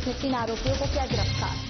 ने 3 आरोपियों को किया गिरफ्तार।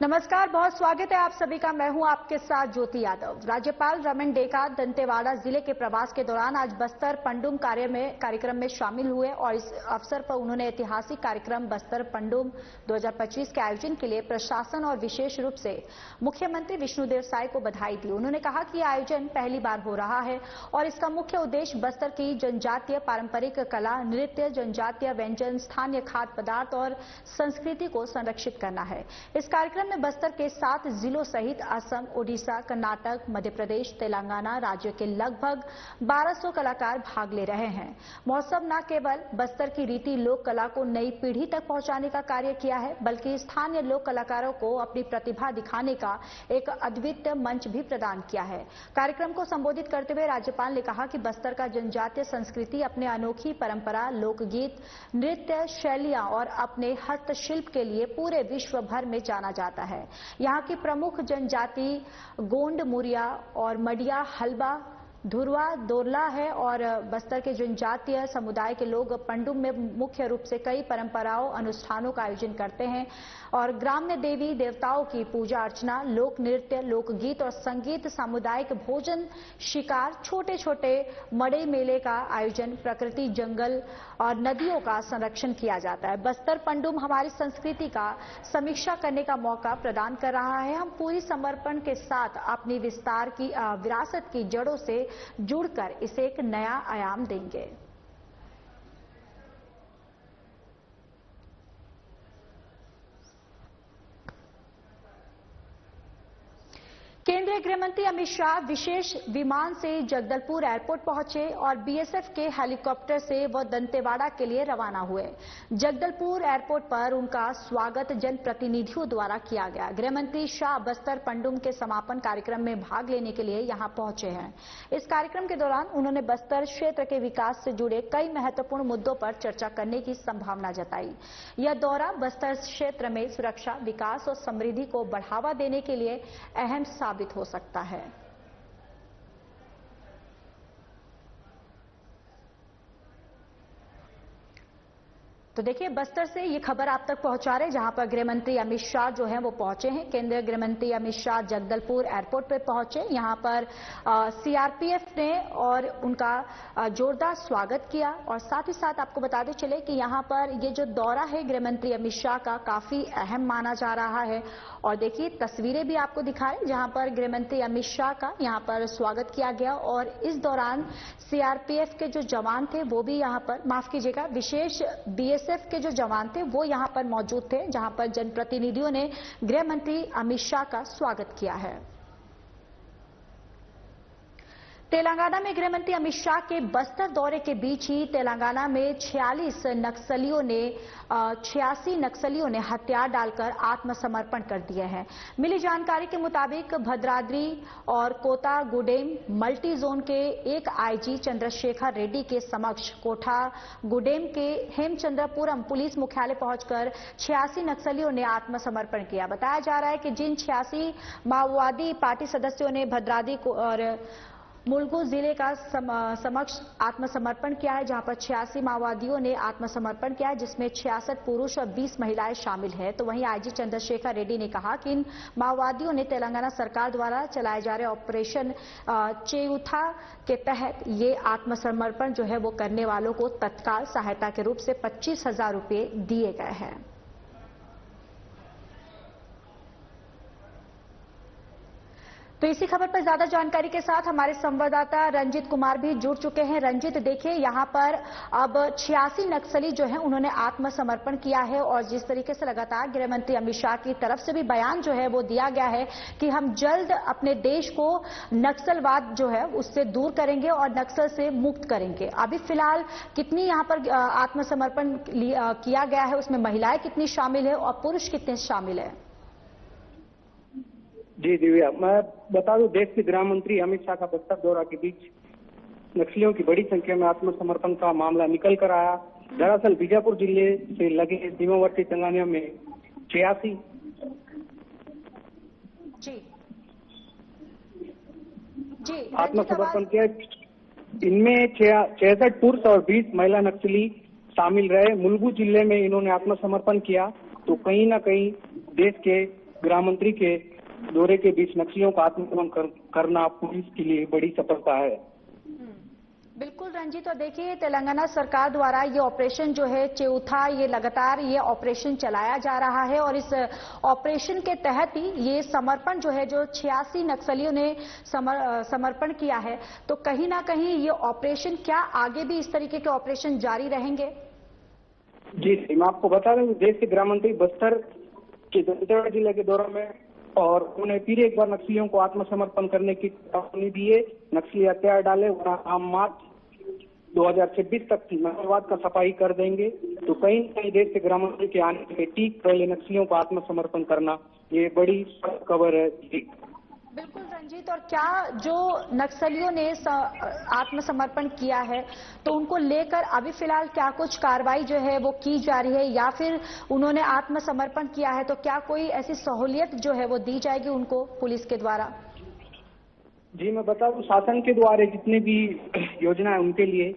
नमस्कार, बहुत स्वागत है आप सभी का। मैं हूं आपके साथ ज्योति यादव। राज्यपाल रमन डेका दंतेवाड़ा जिले के प्रवास के दौरान आज बस्तर पंडुम कार्यक्रम में शामिल हुए और इस अवसर पर उन्होंने ऐतिहासिक कार्यक्रम बस्तर पंडुम 2025 के आयोजन के लिए प्रशासन और विशेष रूप से मुख्यमंत्री विष्णुदेव साय को बधाई दी। उन्होंने कहा कि आयोजन पहली बार हो रहा है और इसका मुख्य उद्देश्य बस्तर की जनजातीय पारंपरिक कला, नृत्य, जनजातीय व्यंजन, स्थानीय खाद्य पदार्थ और संस्कृति को संरक्षित करना है। इस कार्यक्रम में बस्तर के 7 जिलों सहित असम, ओडिशा, कर्नाटक, मध्य प्रदेश, तेलंगाना राज्य के लगभग 1200 कलाकार भाग ले रहे हैं। महोत्सव न केवल बस्तर की रीति लोक कला को नई पीढ़ी तक पहुंचाने का कार्य किया है, बल्कि स्थानीय लोक कलाकारों को अपनी प्रतिभा दिखाने का एक अद्वितीय मंच भी प्रदान किया है। कार्यक्रम को संबोधित करते हुए राज्यपाल ने कहा कि बस्तर का जनजातीय संस्कृति अपने अनोखी परंपरा, लोकगीत, नृत्य शैलियां और अपने हस्तशिल्प के लिए पूरे विश्व भर में जाना जाता है। यहाँ की प्रमुख जनजाति गोंड, मुरिया और मडिया, हलबा, धुरवा, दोरला है और बस्तर के जनजातीय समुदाय के लोग पंडुम में मुख्य रूप से कई परंपराओं, अनुष्ठानों का आयोजन करते हैं और ग्राम्य देवी देवताओं की पूजा अर्चना, लोक नृत्य, लोकगीत और संगीत, सामुदायिक भोजन, शिकार, छोटे छोटे मड़ई मेले का आयोजन, प्रकृति, जंगल और नदियों का संरक्षण किया जाता है। बस्तर पंडुम हमारी संस्कृति का समीक्षा करने का मौका प्रदान कर रहा है। हम पूरी समर्पण के साथ अपनी विरासत की जड़ों से जुड़कर इसे एक नया आयाम देंगे। केंद्रीय गृह मंत्री अमित शाह विशेष विमान से जगदलपुर एयरपोर्ट पहुंचे और बीएसएफ के हेलीकॉप्टर से वह दंतेवाड़ा के लिए रवाना हुए। जगदलपुर एयरपोर्ट पर उनका स्वागत जनप्रतिनिधियों द्वारा किया गया। गृह मंत्री शाह बस्तर पंडुम के समापन कार्यक्रम में भाग लेने के लिए यहां पहुंचे हैं। इस कार्यक्रम के दौरान उन्होंने बस्तर क्षेत्र के विकास से जुड़े कई महत्वपूर्ण मुद्दों पर चर्चा करने की संभावना जताई। यह दौरा बस्तर क्षेत्र में सुरक्षा, विकास और समृद्धि को बढ़ावा देने के लिए अहम साबित हो सकता है। तो देखिए, बस्तर से ये खबर आप तक पहुंचा रहे जहां पर गृह मंत्री अमित शाह जो हैं वो पहुंचे हैं। केंद्रीय गृह मंत्री अमित शाह जगदलपुर एयरपोर्ट पे पहुंचे। यहां पर सीआरपीएफ ने और उनका जोरदार स्वागत किया और साथ ही साथ आपको बताते चले कि यहां पर ये जो दौरा है गृह मंत्री अमित शाह का काफी अहम माना जा रहा है। और देखिए, तस्वीरें भी आपको दिखा रहे जहां पर गृह मंत्री अमित शाह का यहां पर स्वागत किया गया और इस दौरान सीआरपीएफ के जो जवान थे वो भी यहां पर, माफ कीजिएगा, विशेष बीएसएफ के जो जवान थे वो यहां पर मौजूद थे, जहां पर जनप्रतिनिधियों ने गृह मंत्री अमित शाह का स्वागत किया है। तेलंगाना में गृह मंत्री अमित शाह के बस्तर दौरे के बीच ही तेलंगाना में 86 नक्सलियों ने हथियार डालकर आत्मसमर्पण कर दिए हैं। मिली जानकारी के मुताबिक भद्राद्री और कोतागुडेम मल्टी जोन के एक आईजी चंद्रशेखर रेड्डी के समक्ष कोठागुडेम के हेमचंद्रपुरम पुलिस मुख्यालय पहुंचकर 86 नक्सलियों ने आत्मसमर्पण किया। बताया जा रहा है कि जिन 86 माओवादी पार्टी सदस्यों ने भद्राद्री और मुलगू जिले का समक्ष आत्मसमर्पण किया है, जहां पर 86 माओवादियों ने आत्मसमर्पण किया है, जिसमें 66 पुरुष और 20 महिलाएं शामिल हैं। तो वहीं आईजी चंद्रशेखर रेड्डी ने कहा कि इन माओवादियों ने तेलंगाना सरकार द्वारा चलाए जा रहे ऑपरेशन चेयुथा के तहत ये आत्मसमर्पण जो है वो करने वालों को तत्काल सहायता के रूप से 25,000 रुपये दिए गए हैं। तो इसी खबर पर ज्यादा जानकारी के साथ हमारे संवाददाता रंजित कुमार भी जुड़ चुके हैं। रंजित, देखिए, यहां पर अब 86 नक्सली जो है उन्होंने आत्मसमर्पण किया है और जिस तरीके से लगातार गृह मंत्री अमित शाह की तरफ से भी बयान जो है वो दिया गया है कि हम जल्द अपने देश को नक्सलवाद जो है उससे दूर करेंगे और नक्सल से मुक्त करेंगे। अभी फिलहाल कितनी यहां पर आत्मसमर्पण किया गया है, उसमें महिलाएं कितनी शामिल है और पुरुष कितने शामिल है? जी दिव्या, मैं बता दूं, देश के गृह मंत्री अमित शाह का बस्तर दौरा के बीच नक्सलियों की बड़ी संख्या में आत्मसमर्पण का मामला निकल कर आया। दरअसल बीजापुर जिले से लगे सीमावर्ती तेलंगाना में 86 जी आत्मसमर्पण किया। इनमें 66 पुरुष और 20 महिला नक्सली शामिल रहे। मुलुगु जिले में इन्होंने आत्मसमर्पण किया। तो कहीं ना कहीं देश के गृह मंत्री के दौरे के बीच नक्सलियों का आत्मसमर्पण करना पुलिस के लिए बड़ी सफलता है। बिल्कुल रंजीत, और देखिए तेलंगाना सरकार द्वारा ये ऑपरेशन जो है चौथा, ये लगातार ये ऑपरेशन चलाया जा रहा है और इस ऑपरेशन के तहत ही ये समर्पण जो है, जो 86 नक्सलियों ने समर्पण किया है, तो कहीं ना कहीं ये ऑपरेशन क्या आगे भी इस तरीके के ऑपरेशन जारी रहेंगे? जी, मैं आपको बता दूं, देश के गृह मंत्री बस्तर के दंतेवाड़ा जिले के दौरे में और उन्हें फिर एक बार नक्सलियों को आत्मसमर्पण करने की चेतावनी दी है। नक्सली हथियार डाले वरना हम मार्च 2026 तक नक्सलवाद का सफाई कर देंगे। तो कहीं न कहीं देश के गृह मंत्री के आने के ठीक पहले नक्सलियों को आत्मसमर्पण करना ये बड़ी खबर है। बिल्कुल रंजीत, और क्या जो नक्सलियों ने आत्मसमर्पण किया है तो उनको लेकर अभी फिलहाल क्या कुछ कार्रवाई जो है वो की जा रही है, या फिर उन्होंने आत्मसमर्पण किया है तो क्या कोई ऐसी सहूलियत जो है वो दी जाएगी उनको पुलिस के द्वारा? जी, मैं बता दूं, शासन के द्वारा जितने भी योजना है उनके लिए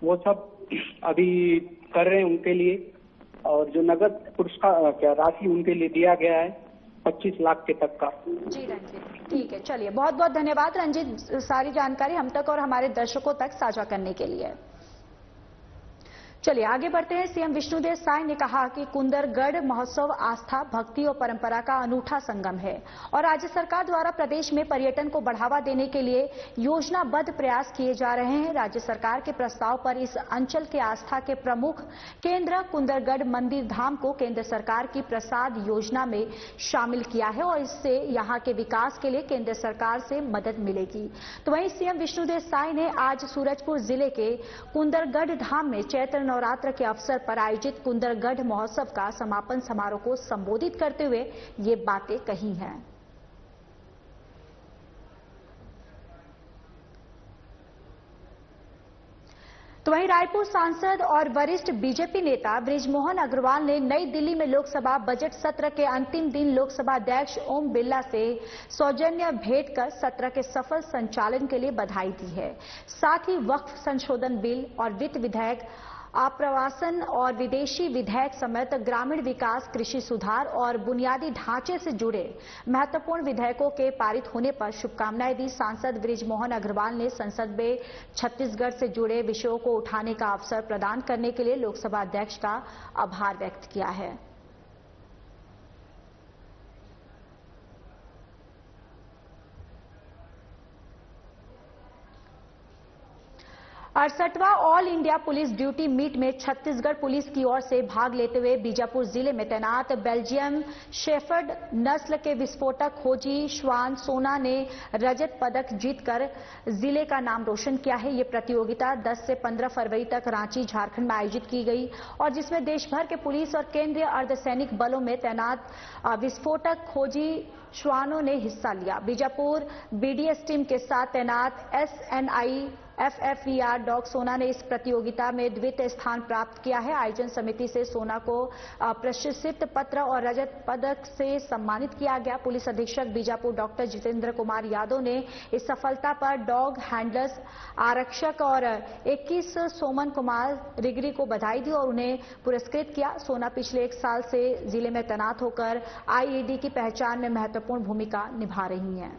वो सब अभी कर रहे हैं उनके लिए, और जो नगद पुरस्कार क्या राशि उनके लिए दिया गया है 25 लाख के तक का। जी रंजीत, ठीक है, चलिए बहुत बहुत धन्यवाद रंजीत, सारी जानकारी हम तक और हमारे दर्शकों तक साझा करने के लिए। चलिए आगे बढ़ते हैं। सीएम विष्णुदेव साय ने कहा कि कुंदरगढ़ महोत्सव आस्था, भक्ति और परंपरा का अनूठा संगम है और राज्य सरकार द्वारा प्रदेश में पर्यटन को बढ़ावा देने के लिए योजनाबद्ध प्रयास किए जा रहे हैं। राज्य सरकार के प्रस्ताव पर इस अंचल के आस्था के प्रमुख केंद्र कुंदरगढ़ मंदिर धाम को केंद्र सरकार की प्रसाद योजना में शामिल किया है और इससे यहां के विकास के लिए केंद्र सरकार से मदद मिलेगी। तो वहीं सीएम विष्णुदेव साय ने आज सूरजपुर जिले के कुंदरगढ़ धाम में चैत्र नवरात्र के अवसर पर आयोजित कुंदरगढ़ महोत्सव का समापन समारोह को संबोधित करते हुए ये बातें कही हैं। तो वहीं रायपुर सांसद और वरिष्ठ बीजेपी नेता बृजमोहन अग्रवाल ने नई दिल्ली में लोकसभा बजट सत्र के अंतिम दिन लोकसभा अध्यक्ष ओम बिरला से सौजन्य भेंट कर सत्र के सफल संचालन के लिए बधाई दी है। साथ ही वक्फ संशोधन बिल और वित्त विधेयक, आप्रवासन और विदेशी विधेयक समेत ग्रामीण विकास, कृषि सुधार और बुनियादी ढांचे से जुड़े महत्वपूर्ण विधेयकों के पारित होने पर शुभकामनाएं दी। सांसद बृजमोहन अग्रवाल ने संसद में छत्तीसगढ़ से जुड़े विषयों को उठाने का अवसर प्रदान करने के लिए लोकसभा अध्यक्ष का आभार व्यक्त किया है। अड़सठवां all India police duty meet में छत्तीसगढ़ पुलिस की ओर से भाग लेते हुए बीजापुर जिले में तैनात बेल्जियम शेफर्ड नस्ल के विस्फोटक खोजी श्वान सोना ने रजत पदक जीतकर जिले का नाम रोशन किया है। ये प्रतियोगिता 10 से 15 फरवरी तक रांची, झारखंड में आयोजित की गई और जिसमें देश भर के पुलिस और केंद्रीय अर्धसैनिक बलों में तैनात विस्फोटक खोजी श्वानों ने हिस्सा लिया। बीजापुर बीडीएस टीम के साथ तैनात एसएनआई FFVR डॉग सोना ने इस प्रतियोगिता में द्वितीय स्थान प्राप्त किया है। आयोजन समिति से सोना को प्रशस्ति पत्र और रजत पदक से सम्मानित किया गया। पुलिस अधीक्षक बीजापुर डॉक्टर जितेंद्र कुमार यादव ने इस सफलता पर डॉग हैंडलर्स, आरक्षक और 21 सोमन कुमार रिगरी को बधाई दी और उन्हें पुरस्कृत किया। सोना पिछले 1 साल से जिले में तैनात होकर IED की पहचान में महत्वपूर्ण भूमिका निभा रही हैं।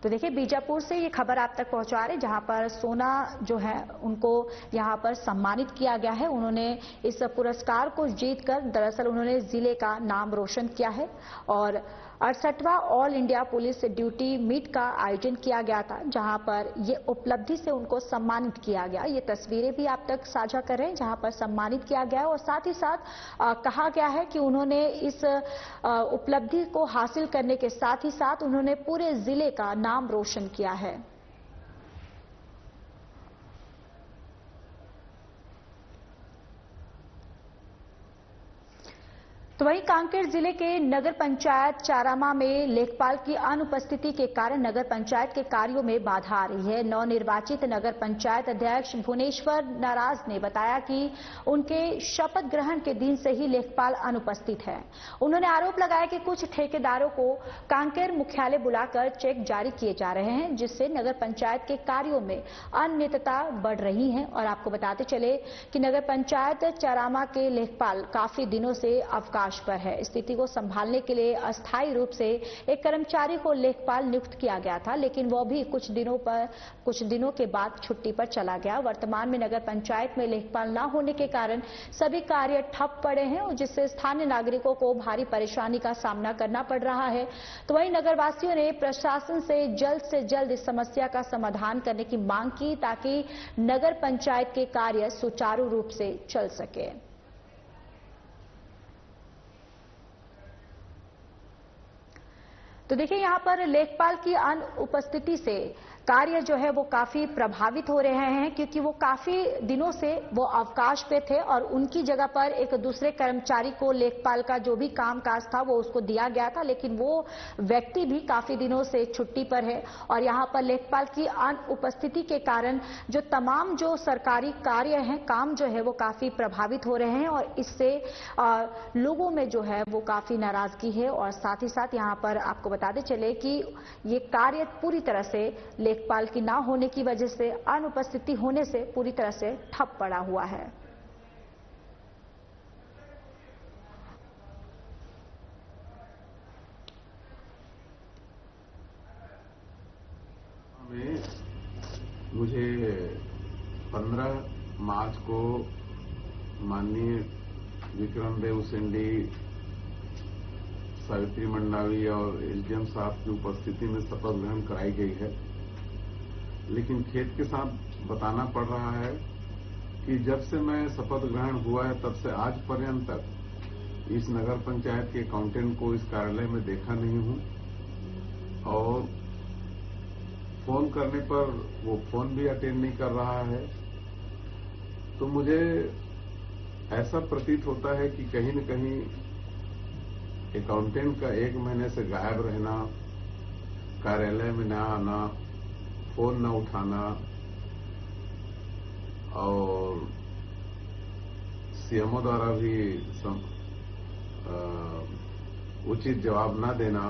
तो देखिए बीजापुर से ये खबर आप तक पहुंचा रहे, जहां पर सोना जो है उनको यहां पर सम्मानित किया गया है। उन्होंने इस पुरस्कार को जीतकर दरअसल उन्होंने जिले का नाम रोशन किया है और 68वां all India police duty meet का आयोजन किया गया था, जहां पर ये उपलब्धि से उनको सम्मानित किया गया। ये तस्वीरें भी आप तक साझा कर रहे हैं जहां पर सम्मानित किया गया है और साथ ही साथ कहा गया है कि उन्होंने इस उपलब्धि को हासिल करने के साथ ही साथ उन्होंने पूरे जिले का नाम रोशन किया है। तो वहीं कांकेर जिले के नगर पंचायत चारामा में लेखपाल की अनुपस्थिति के कारण नगर पंचायत के कार्यों में बाधा आ रही है। नवनिर्वाचित नगर पंचायत अध्यक्ष भुवनेश्वर नाराज ने बताया कि उनके शपथ ग्रहण के दिन से ही लेखपाल अनुपस्थित है। उन्होंने आरोप लगाया कि कुछ ठेकेदारों को कांकेर मुख्यालय बुलाकर चेक जारी किए जा रहे हैं, जिससे नगर पंचायत के कार्यों में अनियमितता बढ़ रही है। और आपको बताते चले कि नगर पंचायत चारामा के लेखपाल काफी दिनों से अवकाश पर है। स्थिति को संभालने के लिए अस्थायी रूप से एक कर्मचारी को लेखपाल नियुक्त किया गया था, लेकिन वह भी कुछ दिनों के बाद छुट्टी पर चला गया। वर्तमान में नगर पंचायत में लेखपाल न होने के कारण सभी कार्य ठप पड़े हैं और जिससे स्थानीय नागरिकों को भारी परेशानी का सामना करना पड़ रहा है। तो वहीं नगरवासियों ने प्रशासन से जल्द इस समस्या का समाधान करने की मांग की, ताकि नगर पंचायत के कार्य सुचारू रूप से चल सके। तो देखिए, यहां पर लेखपाल की अनुपस्थिति से कार्य जो है वो काफी प्रभावित हो रहे हैं, क्योंकि वो काफी दिनों से वो अवकाश पे थे और उनकी जगह पर एक दूसरे कर्मचारी को लेखपाल का जो भी कामकाज था वो उसको दिया गया था, लेकिन वो व्यक्ति भी काफी दिनों से छुट्टी पर है। और यहां पर लेखपाल की अनुपस्थिति के कारण जो तमाम जो सरकारी कार्य हैं, काम जो है वो काफी प्रभावित हो रहे हैं और इससे लोगों में जो है वो काफी नाराजगी है। और साथ ही साथ यहां पर आपको बताते चले कि ये कार्य पूरी तरह से लेखपाल की ना होने की वजह से, अनुपस्थिति होने से पूरी तरह से ठप पड़ा हुआ है। मुझे 15 मार्च को माननीय विक्रम देव उसेंडी, सावित्री मंडावी और एसडीएम साहब की उपस्थिति में शपथ ग्रहण कराई गई है, लेकिन खेद के साथ बताना पड़ रहा है कि जब से मैं शपथ ग्रहण हुआ है तब से आज पर्यंत तक इस नगर पंचायत के अकाउंटेंट को इस कार्यालय में देखा नहीं हूं और फोन करने पर वो फोन भी अटेंड नहीं कर रहा है। तो मुझे ऐसा प्रतीत होता है कि कहीं न कहीं अकाउंटेंट का 1 महीने से गायब रहना, कार्यालय में न आना, फोन न उठाना और सीएमओ द्वारा भी उचित जवाब न देना,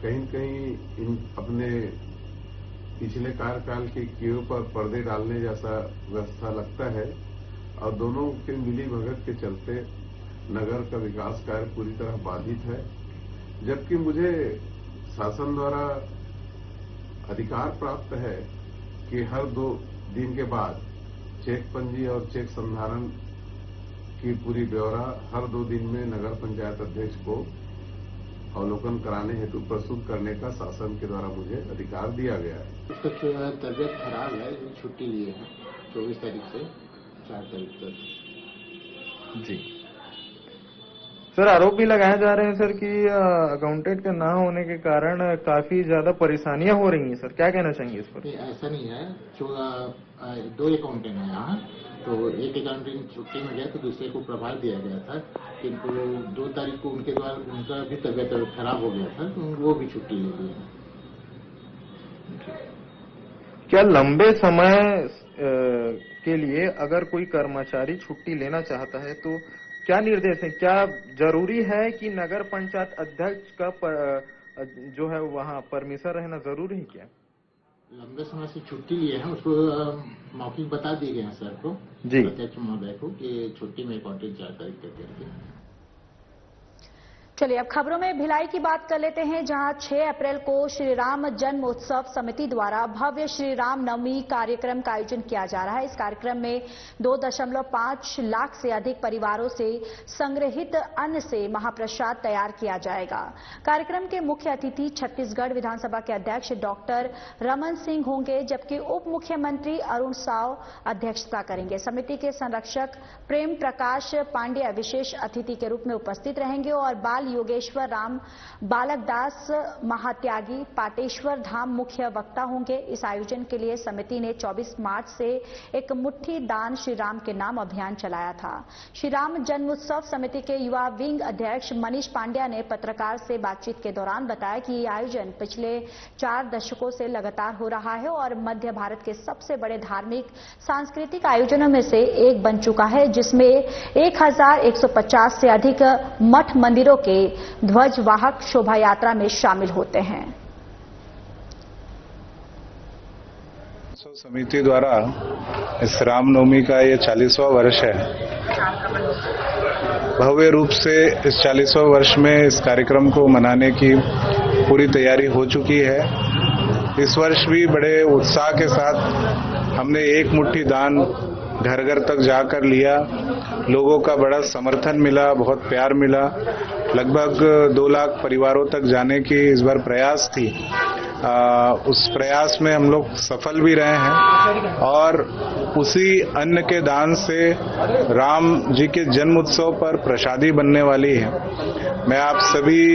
कहीं न कहीं इन अपने पिछले कार्यकाल के किए पर पर्दे डालने जैसा व्यवस्था लगता है और दोनों के मिली भगत के चलते नगर का विकास कार्य पूरी तरह बाधित है। जबकि मुझे शासन द्वारा अधिकार प्राप्त है कि हर 2 दिन के बाद चेक पंजी और चेक संधारण की पूरी ब्यौरा हर 2 दिन में नगर पंचायत अध्यक्ष को अवलोकन कराने हेतु प्रस्तुत करने का शासन के द्वारा मुझे अधिकार दिया गया है। उसका तबियत खराब है, छुट्टी लिए है 24 तारीख से 4 तारीख तक। जी सर, आरोप भी लगाए जा रहे हैं सर कि अकाउंटेंट का ना होने के कारण काफी ज्यादा परेशानियां हो रही हैं सर, क्या कहना चाहेंगे इस पर? ऐसा नहीं है, 2 अकाउंटेंट है यहाँ, तो एक अकाउंटेंट छुट्टी में गया तो दूसरे को प्रभार दिया गया था, किंतु 2 तारीख को उनके द्वारा उनका भी तबियत खराब हो गया था तो वो भी छुट्टी ले ली है। क्या लंबे समय के लिए अगर कोई कर्मचारी छुट्टी लेना चाहता है तो क्या निर्देश है? क्या जरूरी है कि नगर पंचायत अध्यक्ष का जो है वहाँ परमिशन रहना जरूरी है? क्या लंबे समय से छुट्टी लिए हैं उसको मौखिक बता दिए गए हैं सर को, जी अध्यक्ष महोदय को, कि छुट्टी में अकाउंटेंट 4 तारीख तक करके। चलिए अब खबरों में भिलाई की बात कर लेते हैं, जहां 6 अप्रैल को श्री राम जन्म उत्सव समिति द्वारा भव्य श्री राम नवमी कार्यक्रम का आयोजन किया जा रहा है। इस कार्यक्रम में 2.5 लाख से अधिक परिवारों से संग्रहित अन्न से महाप्रसाद तैयार किया जाएगा। कार्यक्रम के मुख्य अतिथि छत्तीसगढ़ विधानसभा के अध्यक्ष डॉक्टर रमन सिंह होंगे, जबकि उप मुख्यमंत्री अरुण साव अध्यक्षता करेंगे। समिति के संरक्षक प्रेम प्रकाश पांडेय विशेष अतिथि के रूप में उपस्थित रहेंगे और बाल योगेश्वर राम बालकदास महात्यागी पाटेश्वर धाम मुख्य वक्ता होंगे। इस आयोजन के लिए समिति ने 24 मार्च से एक मुट्ठी दान श्री राम के नाम अभियान चलाया था। श्री राम जन्मोत्सव समिति के युवा विंग अध्यक्ष मनीष पांड्या ने पत्रकार से बातचीत के दौरान बताया कि ये आयोजन पिछले 4 दशकों से लगातार हो रहा है और मध्य भारत के सबसे बड़े धार्मिक सांस्कृतिक आयोजनों में से एक बन चुका है, जिसमें 1150 से अधिक मठ मंदिरों के ध्वजवाहक शोभा यात्रा में शामिल होते हैं। समिति द्वारा इस रामनवमी का ये 40वां वर्ष है। भव्य रूप से इस 40वां वर्ष में इस कार्यक्रम को मनाने की पूरी तैयारी हो चुकी है। इस वर्ष भी बड़े उत्साह के साथ हमने एक मुट्ठी दान घर घर तक जाकर लिया। लोगों का बड़ा समर्थन मिला, बहुत प्यार मिला। लगभग 2 लाख परिवारों तक जाने की इस बार प्रयास थी। उस प्रयास में हम लोग सफल भी रहे हैं और उसी अन्न के दान से राम जी के जन्म उत्सव पर प्रसादी बनने वाली है। मैं आप सभी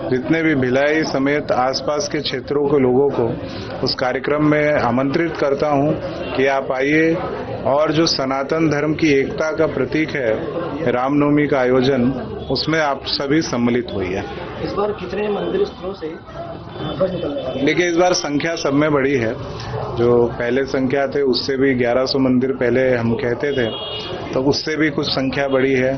जितने भी भिलाई समेत आसपास के क्षेत्रों के लोगों को उस कार्यक्रम में आमंत्रित करता हूं कि आप आइए और जो सनातन धर्म की एकता का प्रतीक है रामनवमी का आयोजन, उसमें आप सभी सम्मिलित हुई है। इस बार कितने मंदिर स्थलों से ध्वज निकलने वाले हैं? देखिए, इस बार संख्या सब में बड़ी है। जो पहले संख्या थे उससे भी 1100 मंदिर पहले हम कहते थे, तो उससे भी कुछ संख्या बड़ी है।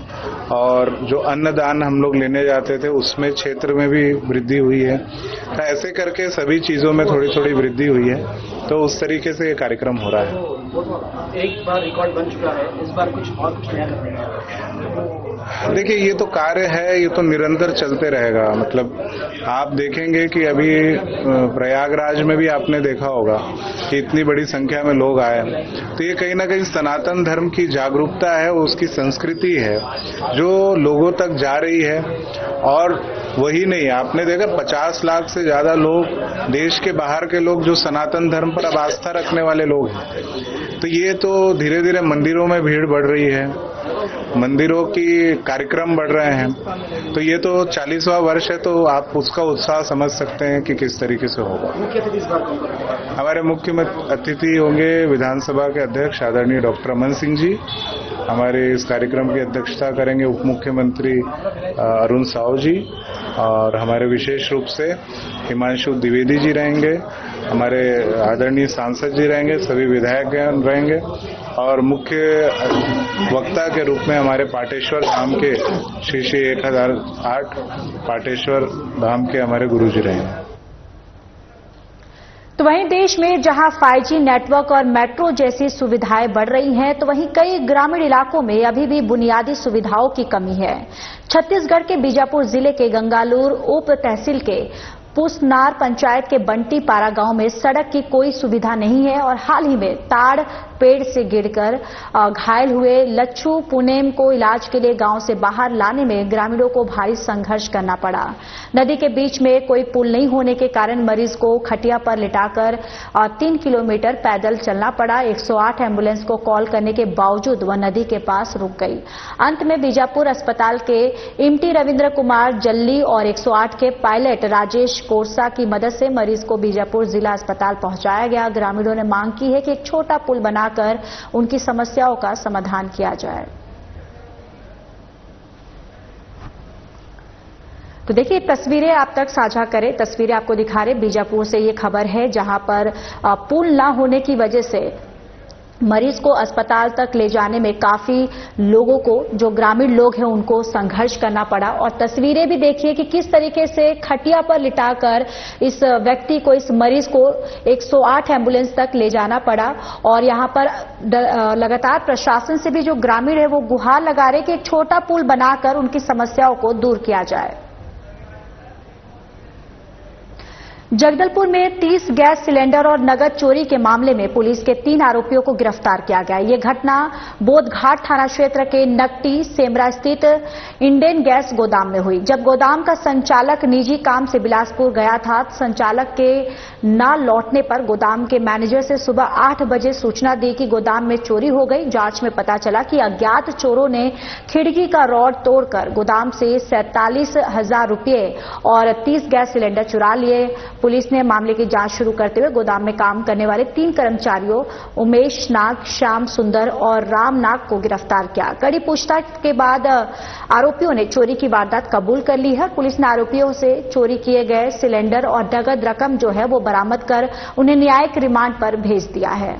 और जो अन्नदान हम लोग लेने जाते थे उसमें क्षेत्र में भी वृद्धि हुई है। तो ऐसे करके सभी चीजों में थोड़ी थोड़ी वृद्धि हुई है। तो उस तरीके से ये कार्यक्रम हो रहा है। एक बार रिकॉर्ड बन चुका है, इस बार कुछ नया करने का? देखिए, ये तो कार्य है, ये तो निरंतर चलते रहेगा। मतलब आप देखेंगे कि अभी प्रयागराज में भी आपने देखा होगा कि इतनी बड़ी संख्या में लोग आए। तो ये कहीं ना कहीं सनातन धर्म की जागरूकता है, उसकी संस्कृति है जो लोगों तक जा रही है। और वही नहीं, आपने देखा 50 लाख से ज्यादा लोग देश के बाहर के लोग जो सनातन धर्म पर अब आस्था रखने वाले लोग हैं। तो ये तो धीरे धीरे मंदिरों में भीड़ बढ़ रही है, मंदिरों की कार्यक्रम बढ़ रहे हैं। तो ये तो 40वां वर्ष है, तो आप उसका उत्साह समझ सकते हैं कि किस तरीके से होगा। मुख्य अतिथि इस बार हमारे मुख्य अतिथि होंगे विधानसभा के अध्यक्ष आदरणीय डॉक्टर रमन सिंह जी। हमारे इस कार्यक्रम की अध्यक्षता करेंगे उप मुख्यमंत्री अरुण साव जी, और हमारे विशेष रूप से हिमांशु द्विवेदी जी रहेंगे, हमारे आदरणीय सांसद जी रहेंगे, सभी विधायक रहेंगे, और मुख्य वक्ता के रूप में हमारे पाटेश्वर धाम के श्री 1008 पाटेश्वर धाम के हमारे गुरु जी रहेंगे। तो वहीं देश में जहां 5G नेटवर्क और मेट्रो जैसी सुविधाएं बढ़ रही हैं, तो वहीं कई ग्रामीण इलाकों में अभी भी बुनियादी सुविधाओं की कमी है। छत्तीसगढ़ के बीजापुर जिले के गंगालूर उप तहसील के पुसनार पंचायत के बंटी पारा गांव में सड़क की कोई सुविधा नहीं है और हाल ही में ताड़ पेड़ से गिरकर घायल हुए लच्छू पुनेम को इलाज के लिए गांव से बाहर लाने में ग्रामीणों को भारी संघर्ष करना पड़ा। नदी के बीच में कोई पुल नहीं होने के कारण मरीज को खटिया पर लिटाकर 3 किलोमीटर पैदल चलना पड़ा। 108 एम्बुलेंस को कॉल करने के बावजूद वह नदी के पास रुक गई। अंत में बीजापुर अस्पताल के इमटी रविंद्र कुमार जल्ली और 108 के पायलट राजेश कोरसा की मदद से मरीज को बीजापुर जिला अस्पताल पहुंचाया गया। ग्रामीणों ने मांग की है कि एक छोटा पुल बनाकर उनकी समस्याओं का समाधान किया जाए। तो देखिए, तस्वीरें आप तक साझा करें। तस्वीरें आपको दिखा रहे बीजापुर से ये खबर है, जहां पर पुल ना होने की वजह से मरीज को अस्पताल तक ले जाने में काफी लोगों को, जो ग्रामीण लोग हैं, उनको संघर्ष करना पड़ा। और तस्वीरें भी देखिए कि किस तरीके से खटिया पर लिटाकर इस व्यक्ति को, इस मरीज को 108 एम्बुलेंस तक ले जाना पड़ा। और यहां पर लगातार प्रशासन से भी जो ग्रामीण है वो गुहार लगा रहे कि एक छोटा पुल बनाकर उनकी समस्याओं को दूर किया जाए। जगदलपुर में 30 गैस सिलेंडर और नगद चोरी के मामले में पुलिस के 3 आरोपियों को गिरफ्तार किया गया। ये घटना बोधघाट थाना क्षेत्र के नकटी सेमरा स्थित इंडेन गैस गोदाम में हुई। जब गोदाम का संचालक निजी काम से बिलासपुर गया था, संचालक के न लौटने पर गोदाम के मैनेजर से सुबह 8 बजे सूचना दी कि गोदाम में चोरी हो गई। जांच में पता चला कि अज्ञात चोरों ने खिड़की का रॉड तोड़कर गोदाम से 47,000 रुपये और 30 गैस सिलेंडर चुरा लिए। पुलिस ने मामले की जांच शुरू करते हुए गोदाम में काम करने वाले 3 कर्मचारियों उमेश नाग, श्याम सुंदर और राम नाग को गिरफ्तार किया। कड़ी पूछताछ के बाद आरोपियों ने चोरी की वारदात कबूल कर ली है। पुलिस ने आरोपियों से चोरी किए गए सिलेंडर और नगद रकम जो है वो बरामद कर उन्हें न्यायिक रिमांड पर भेज दिया है।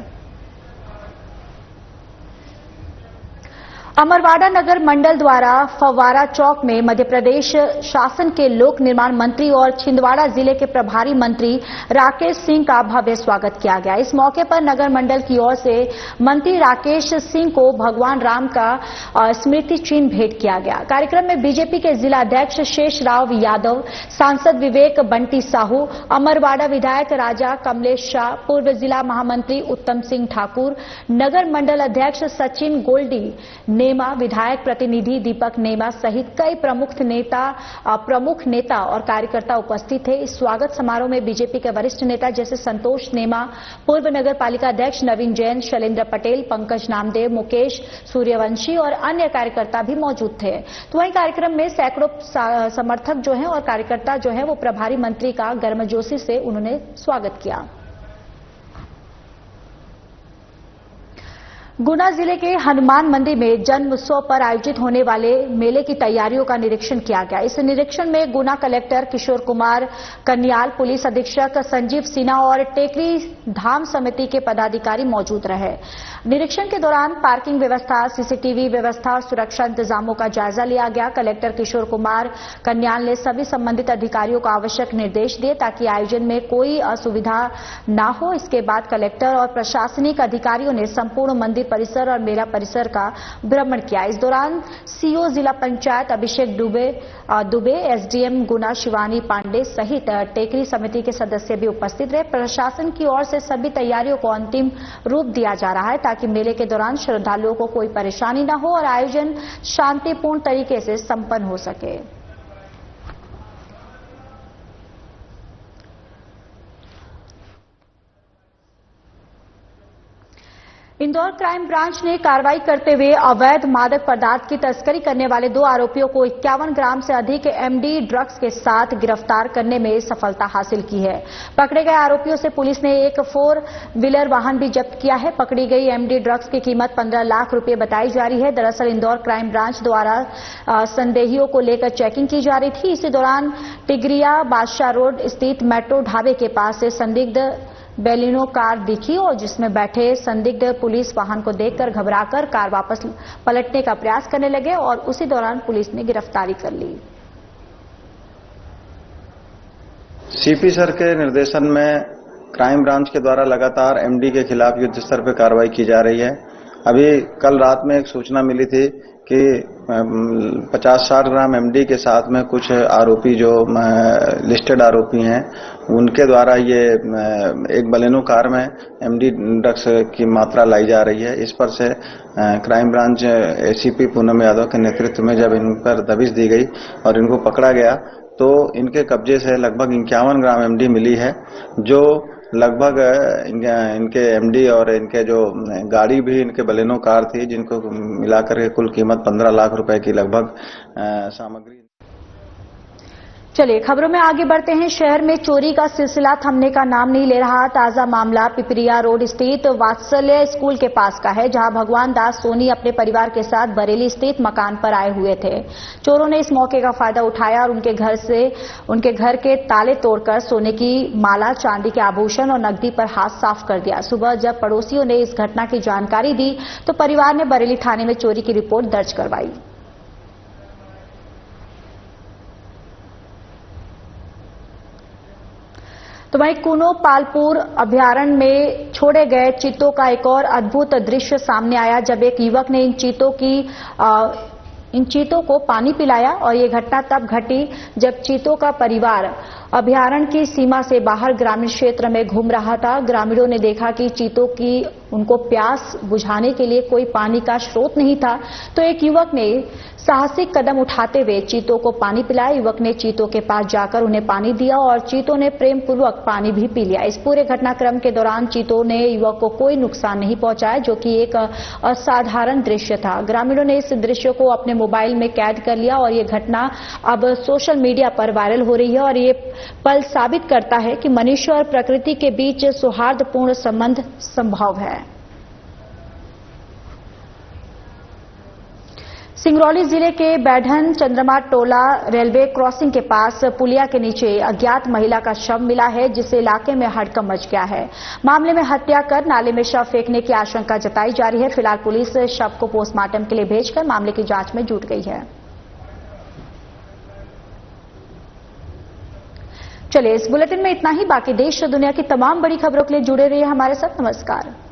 अमरवाड़ा नगर मंडल द्वारा फव्वारा चौक में मध्य प्रदेश शासन के लोक निर्माण मंत्री और छिंदवाड़ा जिले के प्रभारी मंत्री राकेश सिंह का भव्य स्वागत किया गया। इस मौके पर नगर मंडल की ओर से मंत्री राकेश सिंह को भगवान राम का स्मृति चिन्ह भेंट किया गया। कार्यक्रम में बीजेपी के जिला अध्यक्ष शेषराव यादव, सांसद विवेक बंटी साहू, अमरवाड़ा विधायक राजा कमलेश शाह, पूर्व जिला महामंत्री उत्तम सिंह ठाकुर, नगर मंडल अध्यक्ष सचिन गोल्डी नेमा, विधायक प्रतिनिधि दीपक नेमा सहित कई प्रमुख नेता और कार्यकर्ता उपस्थित थे। इस स्वागत समारोह में बीजेपी के वरिष्ठ नेता जैसे संतोष नेमा, पूर्व नगर पालिका अध्यक्ष नवीन जैन, शैलेंद्र पटेल, पंकज नामदेव, मुकेश सूर्यवंशी और अन्य कार्यकर्ता भी मौजूद थे। तो वहीं कार्यक्रम में सैकड़ों समर्थक जो हैं और कार्यकर्ता जो है वो प्रभारी मंत्री का गर्मजोशी से उन्होंने स्वागत किया। गुना जिले के हनुमान मंदिर में जन्म उत्सव पर आयोजित होने वाले मेले की तैयारियों का निरीक्षण किया गया। इस निरीक्षण में गुना कलेक्टर किशोर कुमार कन्याल, पुलिस अधीक्षक संजीव सिन्हा और टेकरी धाम समिति के पदाधिकारी मौजूद रहे। निरीक्षण के दौरान पार्किंग व्यवस्था, सीसीटीवी व्यवस्था और सुरक्षा इंतजामों का जायजा लिया गया। कलेक्टर किशोर कुमार कन्याल ने सभी संबंधित अधिकारियों को आवश्यक निर्देश दिए ताकि आयोजन में कोई असुविधा न हो। इसके बाद कलेक्टर और प्रशासनिक अधिकारियों ने संपूर्ण मंदिर परिसर और मेला परिसर का भ्रमण किया। इस दौरान सीओ जिला पंचायत अभिषेक दुबे, एसडीएम गुना शिवानी पांडे सहित टेकरी समिति के सदस्य भी उपस्थित रहे। प्रशासन की ओर से सभी तैयारियों को अंतिम रूप दिया जा रहा है ताकि मेले के दौरान श्रद्धालुओं को कोई परेशानी न हो और आयोजन शांतिपूर्ण तरीके से संपन्न हो सके। इंदौर क्राइम ब्रांच ने कार्रवाई करते हुए अवैध मादक पदार्थ की तस्करी करने वाले 2 आरोपियों को 51 ग्राम से अधिक एमडी ड्रग्स के साथ गिरफ्तार करने में सफलता हासिल की है। पकड़े गए आरोपियों से पुलिस ने एक 4 व्हीलर वाहन भी जब्त किया है। पकड़ी गई एमडी ड्रग्स की कीमत 15 लाख रुपए बताई जा रही है। दरअसल इंदौर क्राइम ब्रांच द्वारा संदेहियों को लेकर चेकिंग की जा रही थी। इसी दौरान टिगरिया बादशाह रोड स्थित मेट्रो ढाबे के पास से संदिग्ध बेलिनो कार दिखी और जिसमें बैठे संदिग्ध पुलिस वाहन को देखकर घबराकर कार वापस पलटने का प्रयास करने लगे और उसी दौरान पुलिस ने गिरफ्तारी कर ली। सीपी सर के निर्देशन में क्राइम ब्रांच के द्वारा लगातार एमडी के खिलाफ युद्ध स्तर पर कार्रवाई की जा रही है। अभी कल रात में एक सूचना मिली थी कि 50-60 ग्राम एमडी के साथ में कुछ आरोपी जो लिस्टेड आरोपी हैं उनके द्वारा ये एक बलेनो कार में एमडी ड्रग्स की मात्रा लाई जा रही है। इस पर से crime branch ACP Poonam Yadav के नेतृत्व में जब इन पर दबिश दी गई और इनको पकड़ा गया तो इनके कब्जे से लगभग 51 ग्राम एमडी मिली है, जो लगभग इनके एमडी और इनके जो गाड़ी भी इनके बलेनो कार थी जिनको मिलाकर के कुल कीमत 15 लाख रुपए की लगभग सामग्री। चलिए खबरों में आगे बढ़ते हैं। शहर में चोरी का सिलसिला थमने का नाम नहीं ले रहा। ताजा मामला पिपरिया रोड स्थित वात्सल्य स्कूल के पास का है, जहां भगवान दास सोनी अपने परिवार के साथ बरेली स्थित मकान पर आए हुए थे। चोरों ने इस मौके का फायदा उठाया और उनके घर के ताले तोड़कर सोने की माला, चांदी के आभूषण और नकदी पर हाथ साफ कर दिया। सुबह जब पड़ोसियों ने इस घटना की जानकारी दी तो परिवार ने बरेली थाने में चोरी की रिपोर्ट दर्ज करवाई। तो वहीं कूनो पालपुर अभयारण्य में छोड़े गए चीतों का एक और अद्भुत दृश्य सामने आया जब एक युवक ने इन चीतों को पानी पिलाया और ये घटना तब घटी जब चीतों का परिवार अभयारण्य की सीमा से बाहर ग्रामीण क्षेत्र में घूम रहा था। ग्रामीणों ने देखा कि चीतों की उनको प्यास बुझाने के लिए कोई पानी का स्रोत नहीं था, तो एक युवक ने साहसिक कदम उठाते हुए चीतों को पानी पिलाया। युवक ने चीतों के पास जाकर उन्हें पानी दिया और चीतों ने प्रेम पूर्वक पानी भी पी लिया। इस पूरे घटनाक्रम के दौरान चीतों ने युवक को कोई नुकसान नहीं पहुंचाया, जो कि एक असाधारण दृश्य था। ग्रामीणों ने इस दृश्य को अपने मोबाइल में कैद कर लिया और ये घटना अब सोशल मीडिया पर वायरल हो रही है और ये पल साबित करता है कि मनुष्य और प्रकृति के बीच सौहार्दपूर्ण संबंध संभव है। सिंगरौली जिले के बैढन चंद्रमा टोला रेलवे क्रॉसिंग के पास पुलिया के नीचे अज्ञात महिला का शव मिला है, जिससे इलाके में हड़कंप मच गया है। मामले में हत्या कर नाले में शव फेंकने की आशंका जताई जा रही है। फिलहाल पुलिस शव को पोस्टमार्टम के लिए भेजकर मामले की जांच में जुट गई है। चलिए, इस बुलेटिन में इतना ही। बाकी देश और दुनिया की तमाम बड़ी खबरों के लिए जुड़े रहिए हमारे साथ। नमस्कार।